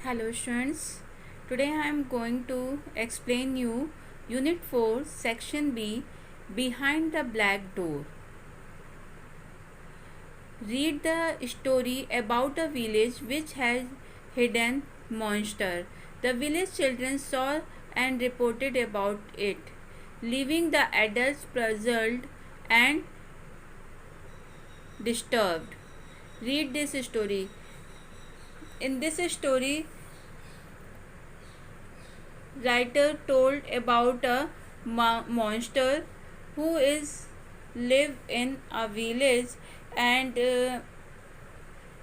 Hello students, today I am going to explain you Unit 4 Section B Behind the Black Door. Read the story about a village which has hidden monster. The village children saw and reported about it, leaving the adults puzzled and disturbed. Read this story. In this story, writer told about a monster who is live in a village and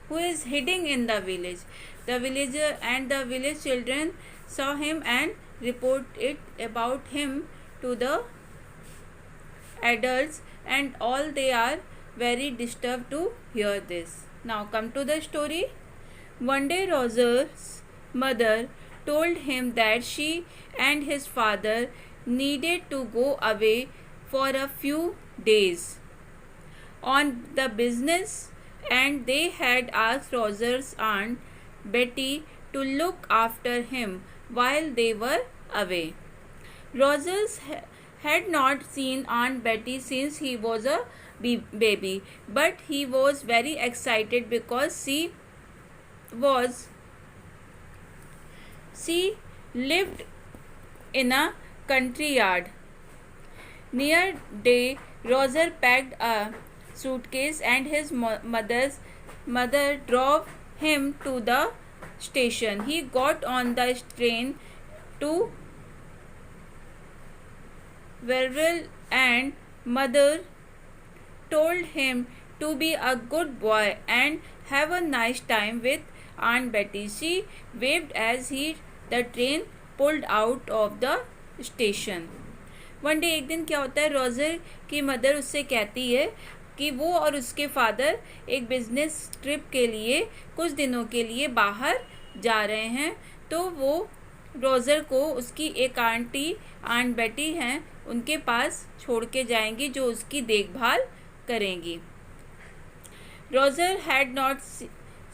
who is hiding in the village. The villager and the village children saw him and report it about him to the adults, and all they are very disturbed to hear this. Now come to the story. One day Roger's mother told him that she and his father needed to go away for a few days on the business, and they had asked Roger's aunt Betty to look after him while they were away. Rogers had not seen Aunt Betty since he was a baby, but he was very excited because she lived in a country yard. Near day, Roger packed a suitcase and his mother drove him to the station. He got on the train to Verville, and mother told him to be a good boy and have a nice time with Aunt Betty. She waved as the train pulled out of the station. One day एक दिन क्या होता है, Roger की mother उससे कहती है कि वो और उसके फादर एक बिजनेस ट्रिप के लिए कुछ दिनों के लिए बाहर जा रहे हैं. तो वो रोजर को उसकी एक आंट बेटी हैं उनके पास छोड़ के जाएंगी जो उसकी देखभाल करेंगी. Roger had not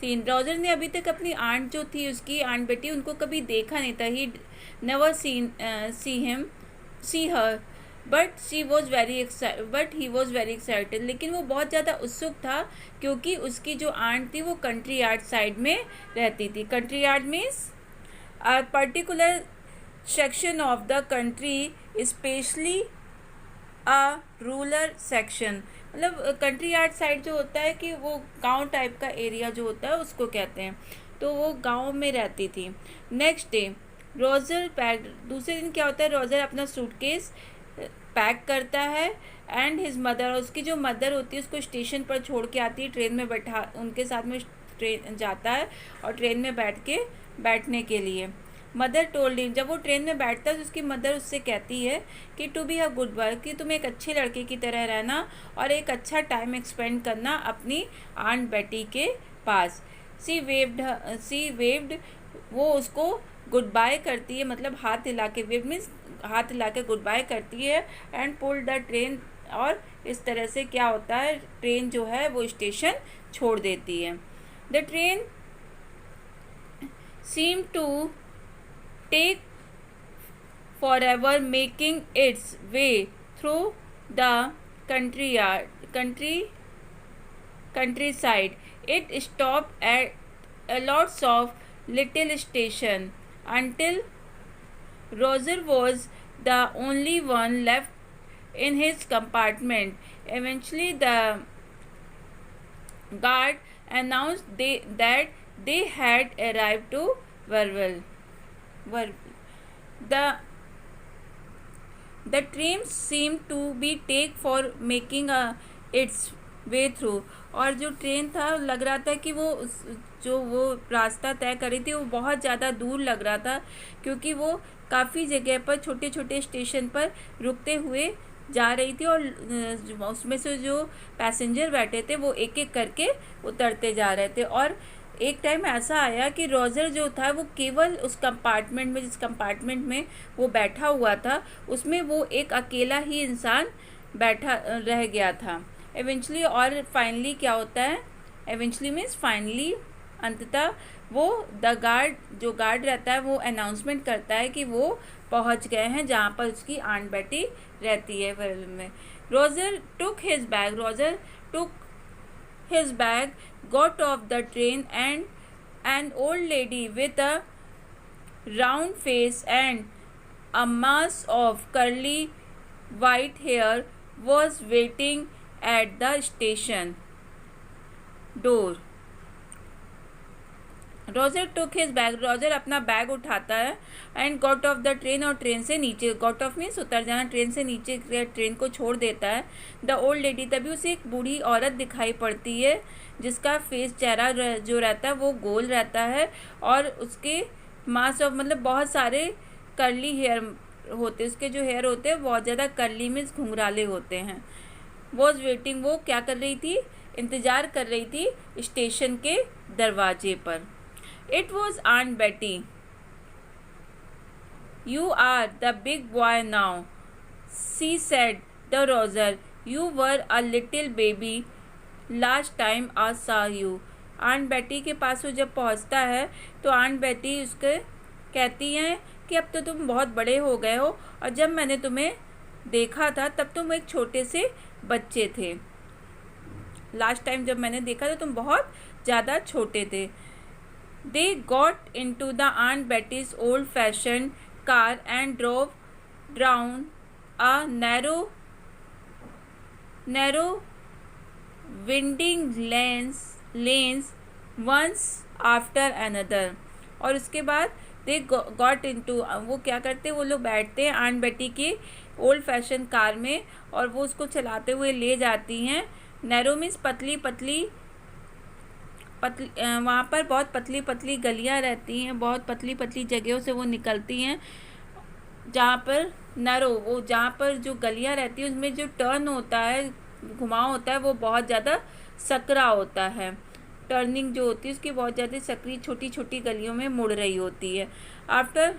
seen, Roger ने अभी तक अपनी आंट जो थी उसकी आंट बेटी उनको कभी देखा नहीं था. He never see her but he was very excited. लेकिन वो बहुत ज़्यादा उत्सुक था क्योंकि उसकी जो आंट थी वो कंट्री यार्ड साइड में रहती थी. Country yard means a particular section of the country, specially a rural section. मतलब कंट्री यार्ड साइड जो होता है कि वो गांव टाइप का एरिया जो होता है उसको कहते हैं. तो वो गांव में रहती थी. नेक्स्ट डे रोजर पैक, दूसरे दिन क्या होता है, रोजर अपना सूटकेस पैक करता है एंड हिज मदर, उसकी जो मदर होती है उसको स्टेशन पर छोड़ के आती है. ट्रेन में उनके साथ में ट्रेन जाता है और ट्रेन में बैठने के लिए. मदर टोल्ड हिम, जब वो ट्रेन में बैठता है तो उसकी मदर उससे कहती है कि to be a good boy, कि तुम एक अच्छे लड़के की तरह रहना और एक अच्छा टाइम एक्सपेंड करना अपनी आंट बेटी के पास. सी वेव्ड, वो उसको गुड बाय करती है, मतलब हाथ हिला के, वेव मीन्स हाथ हिला के गुड बाय करती है. एंड पुल द ट्रेन, और इस तरह से क्या होता है, ट्रेन जो है वो स्टेशन छोड़ देती है. The train seem to take forever, making its way through the countryside. It stopped at lots of little station until Roger was the only one left in his compartment. Eventually the guard announced that they had arrived to Verville. The train seemed to be take for making its way through. और जो train था लग रहा था कि वो रास्ता तय करी थी वो बहुत ज़्यादा दूर लग रहा था, क्योंकि वो काफ़ी जगह पर छोटे छोटे स्टेशन पर रुकते हुए जा रही थी और उसमें से जो पैसेंजर बैठे थे वो एक एक करके उतरते जा रहे थे. और एक टाइम ऐसा आया कि रोजर जो था वो केवल उस कंपार्टमेंट में, जिस कंपार्टमेंट में वो बैठा हुआ था उसमें वो एक अकेला ही इंसान बैठा रह गया था. इवेंचुअली, और फाइनली क्या होता है, इवेंचुअली मीन्स फाइनली, अंततः वो द गार्ड जो गार्ड रहता है वो अनाउंसमेंट करता है कि वो पहुंच गए हैं जहाँ पर उसकी आंट बेटी रहती है फिल्म में। Roger took his bag, got off the train, and an old lady with a round face and a mass of curly white hair was waiting at the station door. Roger took his bag, Roger अपना bag उठाता है and got off the train, और train से नीचे, got off means उतर जाना, train से नीचे ट्रेन को छोड़ देता है। द ओल्ड लेडी, तभी उसे एक बूढ़ी औरत दिखाई पड़ती है जिसका फेस, चेहरा जो रहता है वो गोल रहता है और उसके मास ऑफ मतलब बहुत सारे कर्ली हेयर होते, उसके जो हेयर होते हैं बहुत ज़्यादा कर्ली मीन्स घुंघराले होते हैं। वॉज वेटिंग, वो क्या कर रही थी, इंतज़ार कर रही थी स्टेशन के दरवाजे पर। It was Aunt Betty. You are the big boy now, she said to Roger. You were a little baby last time I saw you. Aunt Betty के पास वो जब पहुंचता है तो आंट बेटी उसके कहती हैं कि अब तो तुम बहुत बड़े हो गए हो और जब मैंने तुम्हें देखा था तब तुम एक छोटे से बच्चे थे। लास्ट टाइम जब मैंने देखा था तुम बहुत ज़्यादा छोटे थे। They got into the Aunt Betty's old-fashioned car and drove down a narrow winding lanes once after another. और उसके बाद they got into, वो क्या करते, वो लोग बैठते हैं आंट बेटी की ओल्ड फैशन कार में और वो उसको चलाते हुए ले जाती हैं। नैरो मीन्स पतली पतली वहाँ पर बहुत पतली पतली गलियाँ रहती हैं, बहुत पतली पतली जगहों से वो निकलती हैं जहाँ पर नैरो, वो जहाँ पर जो गलियाँ रहती हैं उसमें जो टर्न होता है, घुमाव होता है, वो बहुत ज़्यादा सकरा होता है। टर्निंग जो होती है उसकी बहुत ज़्यादा सकरी छोटी छोटी गलियों में मुड़ रही होती है। आफ्टर,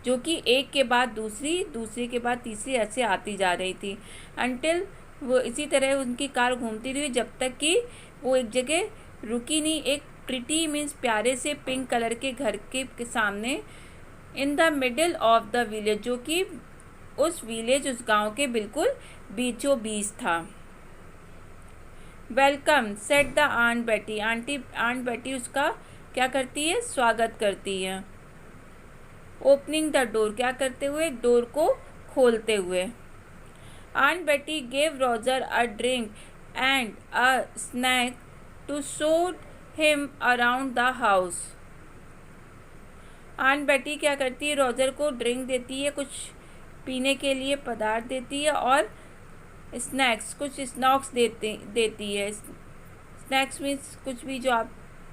जो कि एक के बाद दूसरी, दूसरी के बाद तीसरी ऐसे आती जा रही थी। अनटिल, वो इसी तरह उनकी कार घूमती रही जब तक कि वो एक जगह रुकी नहीं, एक प्रिटी मीन्स प्यारे से पिंक कलर के घर के सामने, in the middle of the village, जो कि उस विलेज, उस गांव के बिल्कुल बीचों बीच था। वेलकम सेड द आंट बेटी, आंट बेटी उसका क्या करती है, स्वागत करती है। ओपनिंग द डोर, क्या करते हुए, डोर को खोलते हुए। Aunt Betty gave Roger a drink and a snack to show him around the house. Aunt Betty क्या करती है, रॉजर को ड्रिंक देती है, कुछ पीने के लिए पदार्थ देती है और स्नैक्स, कुछ स्नैक्स देती है। स्नैक्स मीन्स कुछ भी, जो आप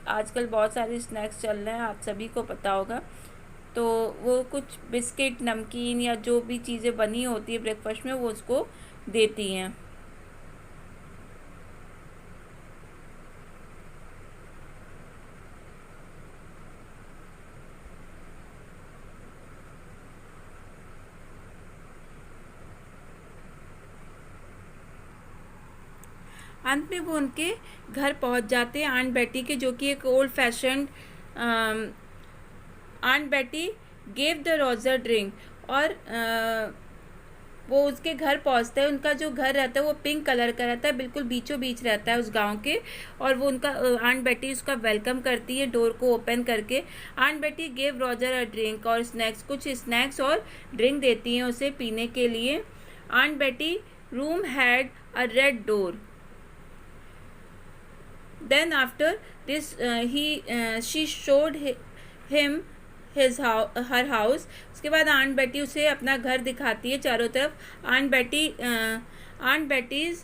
आजकल बहुत सारे स्नैक्स चल रहे हैं, आप सभी को पता होगा, तो वो कुछ बिस्किट, नमकीन या जो भी चीज़ें बनी होती है ब्रेकफास्ट में वो उसको देती हैं। अंत में वो उनके घर पहुंच जाते हैं आंट बेटी के, जो कि एक old fashion. Aunt Betty gave the Roger drink, और वो उसके घर पहुंचते हैं। उनका जो घर रहता है वो पिंक कलर का रहता है, बिल्कुल बीचों बीच रहता है उस गांव के, और वो उनका आंट बेटी उसका वेलकम करती है डोर को ओपन करके। Aunt Betty gave Roger a drink और स्नैक्स, कुछ स्नैक्स और ड्रिंक देती हैं उसे पीने के लिए। आंट बेटी room had a red door. Then after this, she showed him her house. उसके बाद आंट बेटी उसे अपना घर दिखाती है चारों तरफ। Aunt Betty's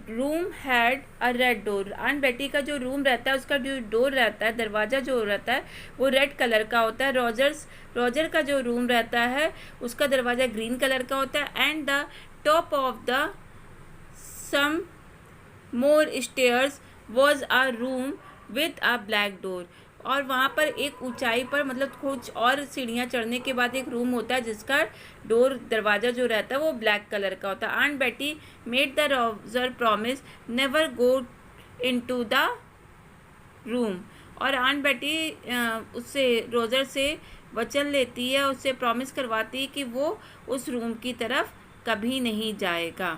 room had a red door. Aunt Betty का जो रूम रहता है उसका जो डोर रहता है, दरवाज़ा जो रहता है वो रेड कलर का होता है। रॉजर का जो रूम रहता है उसका दरवाज़ा ग्रीन कलर का होता है। And the top of the some more stairs was a room with a black door. और वहाँ पर एक ऊंचाई पर, मतलब कुछ और सीढ़ियाँ चढ़ने के बाद एक रूम होता है जिसका डोर, दरवाज़ा जो रहता है वो ब्लैक कलर का होता है। आंट बेटी made the Roger promise never go into the room. और आंट बेटी उससे रोजर से वचन लेती है, उससे प्रॉमिस करवाती है कि वो उस रूम की तरफ कभी नहीं जाएगा।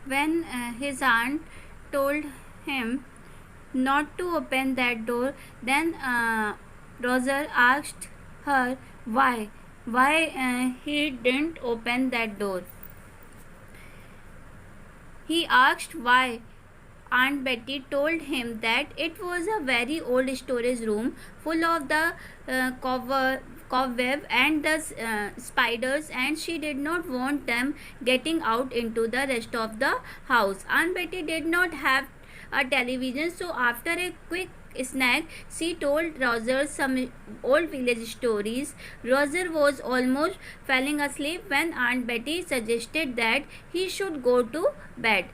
When his aunt told him not to open that door, then Roger asked her why he didn't open that door. He asked why. Aunt Betty told him that it was a very old storage room full of the cobweb and the spiders, and she did not want them getting out into the rest of the house. Aunt Betty did not have a television, so after a quick snack, she told Roger some old village stories. Roger was almost falling asleep when Aunt Betty suggested that he should go to bed.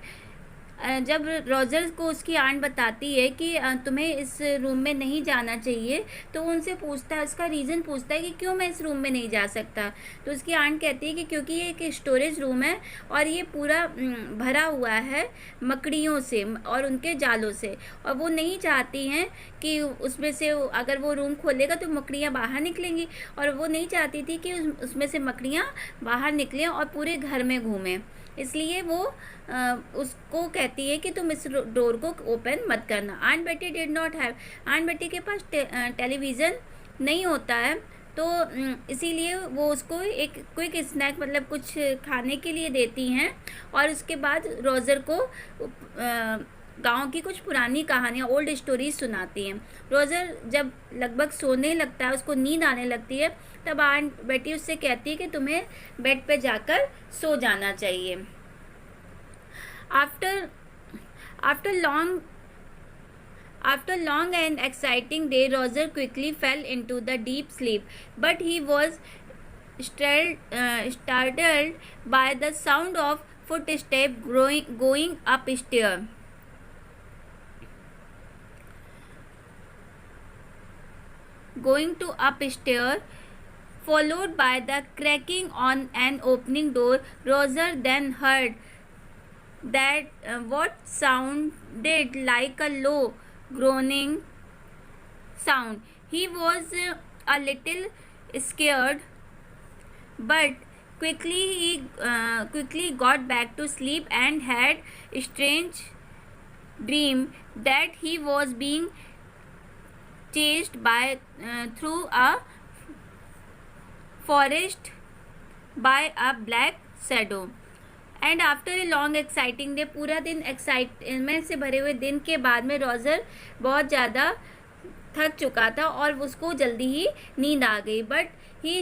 जब Roger को उसकी aunt बताती है कि तुम्हें इस room में नहीं जाना चाहिए, तो वो उनसे पूछता है, उसका रीज़न पूछता है कि क्यों मैं इस रूम में नहीं जा सकता। तो उसकी आंट कहती है कि क्योंकि ये एक स्टोरेज रूम है और ये पूरा भरा हुआ है मकड़ियों से और उनके जालों से, और वो नहीं चाहती हैं कि उसमें से अगर वो रूम खोलेगा तो मकड़ियाँ बाहर निकलेंगी, और वो नहीं चाहती थी कि उसमें से मकड़ियाँ बाहर निकलें और पूरे घर में घूमें। इसलिए वो उसको कहती है कि तुम इस डोर को ओपन मत करना। आंट बेटी did not have, aunt Betty के पास टेलीविज़न नहीं होता है, तो इसीलिए वो उसको एक क्विक स्नैक मतलब कुछ खाने के लिए देती हैं, और उसके बाद रोजर को गांव की कुछ पुरानी कहानियाँ, ओल्ड स्टोरीज सुनाती हैं। रोजर जब लगभग सोने लगता है, उसको नींद आने लगती है, तब आंट बेटी उससे कहती है कि तुम्हें बेड पे जाकर सो जाना चाहिए। After long and exciting day, Roger quickly fell into the deep sleep, but he was startled by the sound of footsteps going upstairs. Going to upstairs, followed by the cracking on an opening door. Roger then heard that what sounded like a low groaning sound. He was a little scared, but he quickly got back to sleep and had a strange dream that he was being chased by through a forest by a black shadow. And after a long exciting day, पूरा दिन excitement से भरे हुए दिन के बाद में Roger बहुत ज़्यादा थक चुका था और उसको जल्दी ही नींद आ गई, बट ही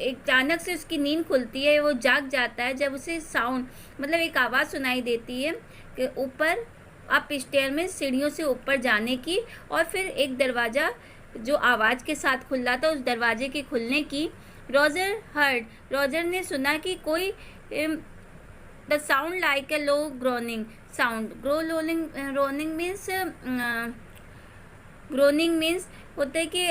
अचानक से उसकी नींद खुलती है, वो जाग जाता है जब उसे साउंड मतलब एक आवाज़ सुनाई देती है कि ऊपर अप स्टेयर में सीढ़ियों से ऊपर जाने की, और फिर एक दरवाज़ा जो आवाज़ के साथ खुल रहा था उस दरवाजे के खुलने की। रोजर ने सुना कि कोई the sound like a low groaning sound. Groaning means होता है कि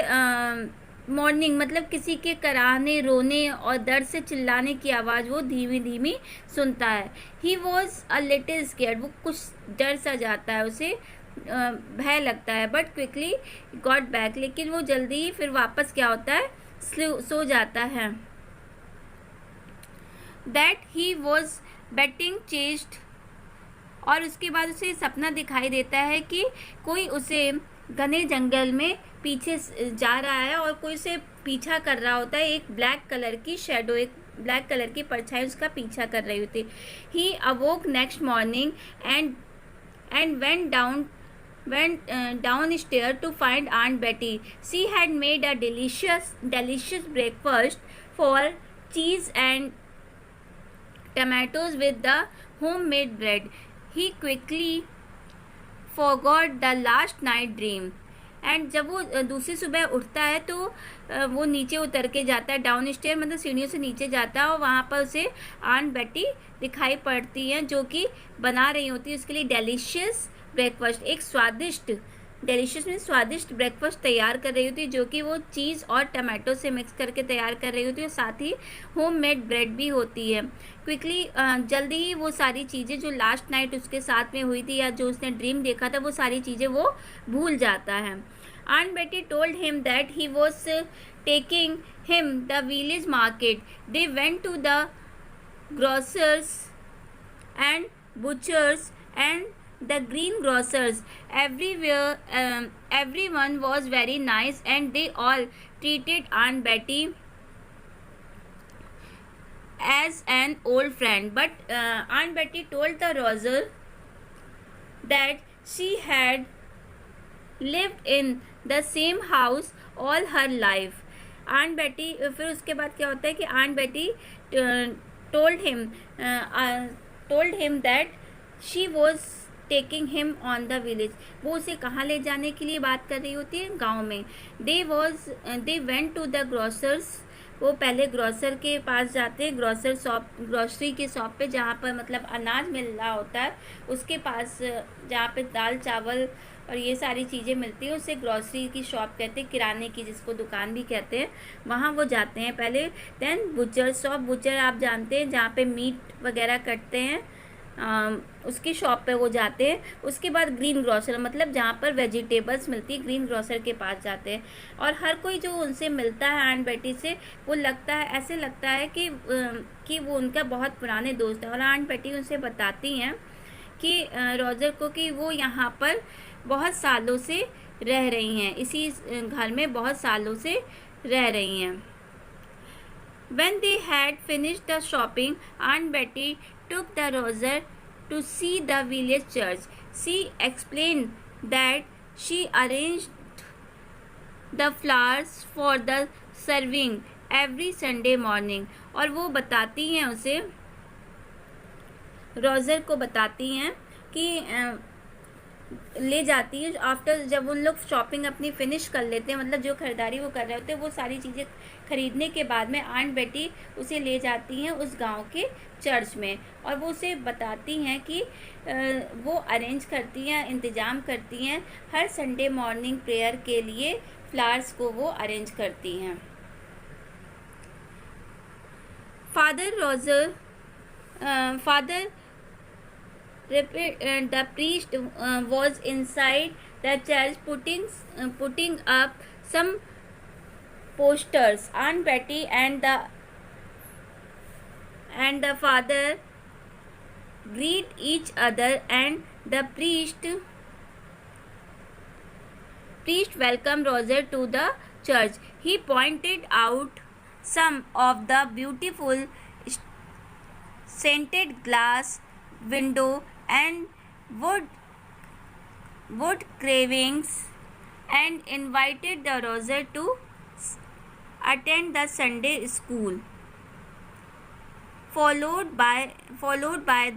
मॉर्निंग मतलब किसी के कराहने, रोने और दर्द से चिल्लाने की आवाज़ वो धीमी धीमी सुनता है। He was a little scared, वो कुछ डर सा जाता है, उसे भय लगता है, बट क्विकली गॉट बैक, लेकिन वो जल्दी ही फिर वापस क्या होता है, सो जाता है। That he was beating chest, और उसके बाद उसे सपना दिखाई देता है कि कोई उसे घने जंगल में पीछे जा रहा है और कोई उसे पीछा कर रहा होता है। एक ब्लैक कलर की शेडो, एक ब्लैक कलर की परछाई उसका पीछा कर रही होती। He awoke next morning and went downstairs to find Aunt Betty. She had made a delicious breakfast for cheese and tomatoes with the homemade bread. He quickly forgot the last night dream. And जब वो दूसरी सुबह उठता है तो वो नीचे उतर के जाता है, डाउन स्टेयर मतलब सीढ़ियों से नीचे जाता है, और वहाँ पर उसे आंट बेटी दिखाई पड़ती हैं जो कि बना रही होती है उसके लिए डेलिशियस ब्रेकफास्ट, एक स्वादिष्ट डिलीशियस में स्वादिष्ट ब्रेकफास्ट तैयार कर रही होती है, जो कि वो चीज़ और टमाटो से मिक्स करके तैयार कर रही होती है, और साथ ही होममेड ब्रेड भी होती है। क्विकली जल्दी ही वो सारी चीज़ें जो लास्ट नाइट उसके साथ में हुई थी या जो उसने ड्रीम देखा था, वो सारी चीज़ें वो भूल जाता है। Aunt Betty told him that he was taking him the village market. They went to the grocers and butchers and the greengrocers. Everywhere, everyone was very nice, and they all treated Aunt Betty as an old friend. But Aunt Betty told the Roser that she had lived in the same house all her life. Aunt Betty, फिर उसके बाद क्या होता है कि aunt बेटी told him that she was taking him on the village. वो उसे कहाँ ले जाने के लिए बात कर रही होती है? गाँव में। They went to the grocers. वो पहले ग्रोसर के पास जाते हैं, ग्रोसरी की शॉप पे, जहाँ पर मतलब अनाज मिल रहा होता है, उसके पास जहाँ पे दाल चावल और ये सारी चीज़ें मिलती हैं, उसे ग्रोसरी की शॉप कहते हैं, किराने की जिसको दुकान भी कहते हैं। वहाँ वो जाते हैं पहले। देन बुचर शॉप, बुचर आप जानते हैं जहाँ पे मीट वगैरह कटते हैं, उसकी शॉप पे वो जाते हैं। उसके बाद ग्रीन ग्रोसर, मतलब जहाँ पर वेजिटेबल्स मिलती है, ग्रीन ग्रोसर के पास जाते हैं। और हर कोई जो उनसे मिलता है आंट बेटी से, वो लगता है, ऐसे लगता है कि वो उनका बहुत पुराने दोस्त है। और आंट बेटी उनसे बताती हैं कि रोजर को कि वो यहाँ पर बहुत सालों से रह रही हैं, इसी घर में बहुत सालों से रह रही हैं। When they had finished the shopping, Aunt Betty took the Roser to see the village church. She explained that she arranged the flowers for the serving every Sunday morning. और वो बताती हैं उसे, रोजर को बताती हैं कि ले जाती है आफ्टर, जब उन लोग शॉपिंग अपनी फिनिश कर लेते हैं, मतलब जो खरीदारी वो कर रहे होते हैं, वो सारी चीज़ें खरीदने के बाद में आंट बेटी उसे ले जाती हैं उस गांव के चर्च में। और वो उसे बताती हैं कि वो अरेंज करती हैं, इंतज़ाम करती हैं हर संडे मॉर्निंग प्रेयर के लिए, फ्लावर्स को वो अरेंज करती हैं। The priest was inside the church putting up some posters. Aunt Betty and the father greet each other, and the priest welcomed Roser to the church. He pointed out some of the beautiful scented glass window and wood carvings, and invited the Roser to attend the Sunday school, followed by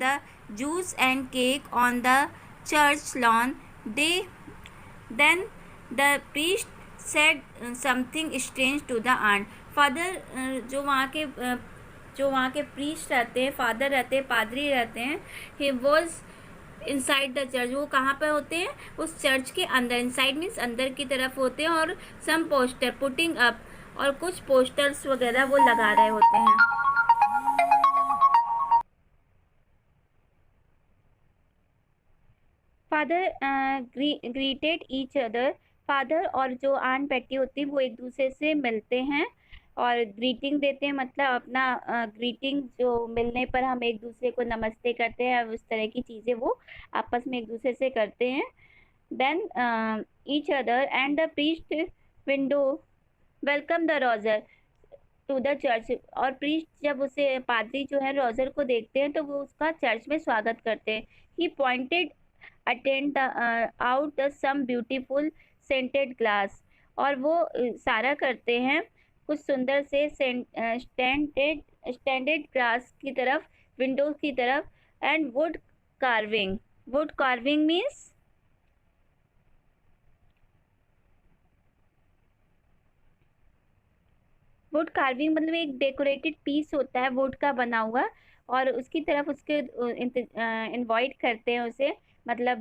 the juice and cake on the church lawn. Then the priest said something strange to the aunt. Father जो वहाँ के priest रहते हैं, father रहते हैं, पादरी रहते हैं, he was inside the church. वो कहाँ पर होते हैं? उस चर्च के अंदर। इनसाइड मीन्स अंदर की तरफ होते हैं। और सम पोस्टर पुटिंग अप, और कुछ पोस्टर्स वगैरह वो लगा रहे होते हैं। Father greeted each other. Father और जो आंट बेटी होती है वो एक दूसरे से मिलते हैं और ग्रीटिंग देते हैं, मतलब अपना ग्रीटिंग, जो मिलने पर हम एक दूसरे को नमस्ते करते हैं, उस तरह की चीज़ें वो आपस में एक दूसरे से करते हैं। Then each other and the priest window welcome the Roger to the church. और प्रीस्ट जब उसे, पादरी जो है, रोजर को देखते हैं तो वो उसका चर्च में स्वागत करते हैं। He pointed attend out the some beautiful scented glass. और वो इशारा करते हैं कुछ सुंदर से स्टैंडर्ड ग्लास की तरफ, विंडोज की तरफ। And wood carving means wood carving मतलब एक डेकोरेटेड पीस होता है वुड का बना हुआ, और उसकी तरफ उसके इनवाइट करते हैं उसे, मतलब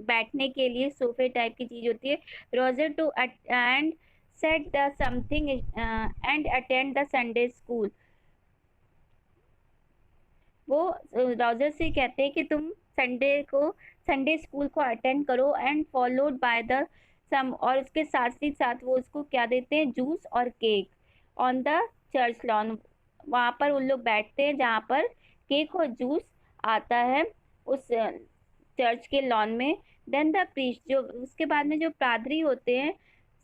बैठने के लिए सोफे टाइप की चीज होती है। Roger to and set the something and attend the Sunday school. वो रॉजर से कहते हैं कि तुम संडे स्कूल को अटेंड करो and followed by the sum, और उसके साथ ही साथ वो उसको क्या देते हैं, जूस और cake on the church lawn. वहाँ पर उन लोग बैठते हैं जहाँ पर केक और जूस आता है उस चर्च के लॉन में। देन द प्रीस्ट, जो उसके बाद में जो पादरी होते हैं,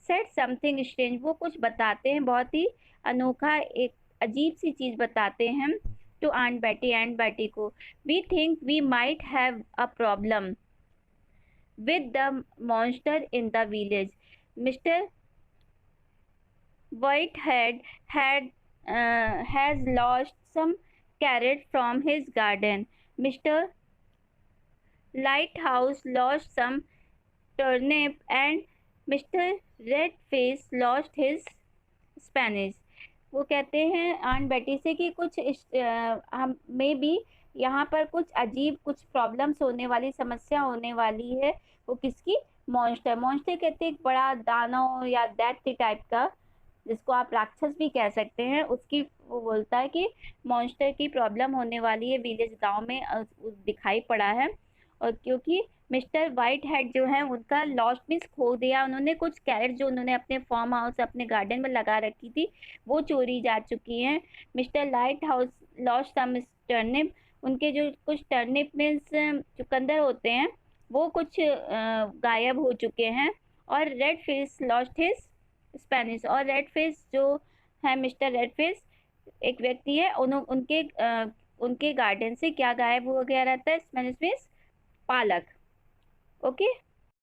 सेट समथिंग स्ट्रेंज, वो कुछ बताते हैं, बहुत ही अनोखा, एक अजीब सी चीज बताते हैं टू आंट बैटी को। We think we might have a problem with the monster in the village. Mr. Whitehead has lost some carrot from his garden. Mr. Lighthouse lost some turnip and Mr. Redface lost his Spanish. वो कहते हैं aunt बेटी से कि कुछ हम में भी यहाँ पर कुछ अजीब, कुछ प्रॉब्लम्स होने वाली, समस्या होने वाली है। वो किसकी? मॉन्स्टर। मॉन्स्टर कहते हैं एक बड़ा दानव या दैत्य टाइप का, जिसको आप राक्षस भी कह सकते हैं, उसकी वो बोलता है कि मॉन्स्टर की प्रॉब्लम होने वाली है विलेज गांव में, दिखाई पड़ा है। और क्योंकि मिस्टर वाइट हेड जो है उनका लॉस्ट मीन्स खो दिया, उन्होंने कुछ कैरेट जो उन्होंने अपने फार्म हाउस, अपने गार्डन में लगा रखी थी, वो चोरी जा चुकी हैं। Mister lighthouse lost some turnip, उनके जो कुछ टर्निप मीन्स चुकंदर होते हैं वो कुछ गायब हो चुके हैं। और red face lost his Spanish, और रेड फेस जो है, मिस्टर रेड फेस एक व्यक्ति है, उनके गार्डन से क्या गायब हो गया रहता है, स्पेनिश मीन्स पालक। ओके।